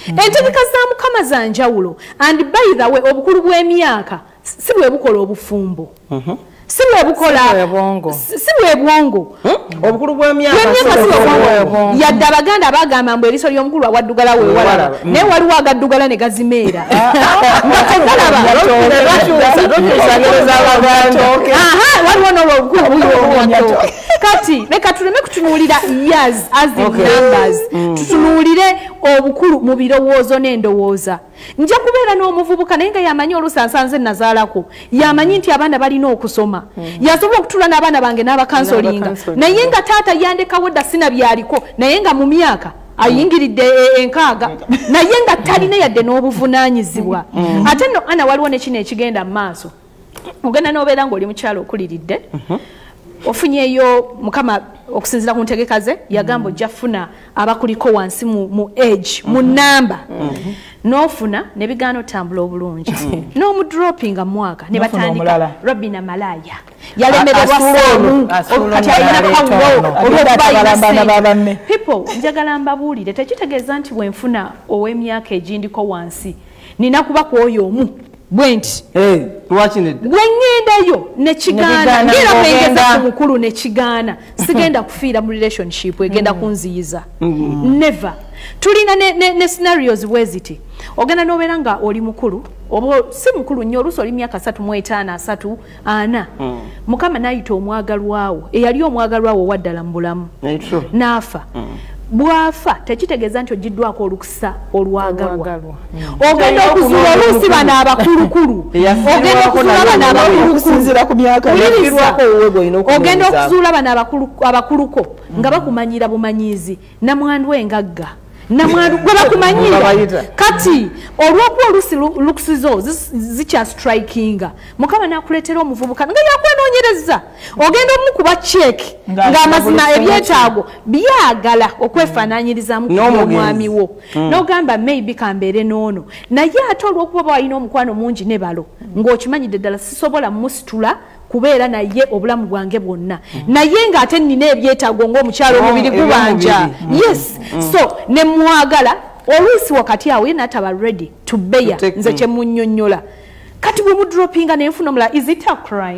entegeka za mukama za njawulo and by the way obukulu bw'emyaka si bwe bukola obufumbo si bwe bukola si bwe bwongo obukulu bw'emyaka yadde abaganda bagamba mbu eriiso ly'omukulu awaddugala weewalaba naye waliwo agaddugala ne gazimeera waliwo n'olwobukulu buyoomumatooke kati leka tuleme kutunuulira years as in numbers tutunuulire obukulu mu birowoozo n'endowooza nja kubeera n'omuvubuka naye nga yamanyi olusansanze nazaalako yamanyi nti abaana balina okusoma yasobola okutula n'abaana bange n'abakansolinga naye nga taata yandekawo dda sina byaliko naye nga mu myaka ayingiridde enkaaga naye nga talina yadde n'obuvunaanyizibwa ate nno ana waliwo nekino ekigenda mu maaso ogenda n'obeera ng'oli mukyalo okuliridde ofunyeeyo mukama okusinzira ku ntegeka ze yagamba ojja funa abakuliko wansi mu age mu namba n'ofuna ne bigaana otambula obulungi n'omudropinga mu mwaka ne batandika Robina Malaya yalemererwa saamu kati alina kawulo olw'okubayina people njagala mbabuulire tekitegeeza nti bwenfuna ow'emyaka egindiko wansi nina kuba ku oyo omu bwenti gwengendayo nekigaana ngera kwengeza ku mukulu nekigaana sigenda kufiira mu relationship egenda kunziyiza never tulina ne scenarios bweziti ogenda n'obeera nga oli mukulu oba si mukulu nnyo oluusi oli myaka 35 40 mukama n'ayita omwagalwawo eyali omwagalwawo owaddala mu bulamu n'afa bwafa tekitegeeza nti ogiddwako olukusa olwagalwa ogenda okuzuula oluusi bano abakulukulu ogenda okuzuula bano ogenda okuzuula bano abakuluko nga bakumanyira bumanyizi namwandu engagga namwandu gwe bakumanyira kati olw'okuba oluusi lukusizo zikya strikinga mukama n'akuleetera omuvubuka nga yakwenoonyereza ogenda omukuba cheeki ng'amazima ebyetaago byagala okwefaanaanyirizamu omwami wo n'ogamba maybe kambeere n'ono naye ate olw'okuba balina omukwano mungi ne balo ng'okimanyidde ddala sisobola musitula kubeera naye obulamu bwange bwonna naye ng'ate nina ebyetaago ng'omukyalo omubiri gubanja yes so ne mwagala oluusi wakati awo ye n'ataba ready to bear nze kye munnyonnyola kati bwe mudropinga ne nfuna omulala is it a crime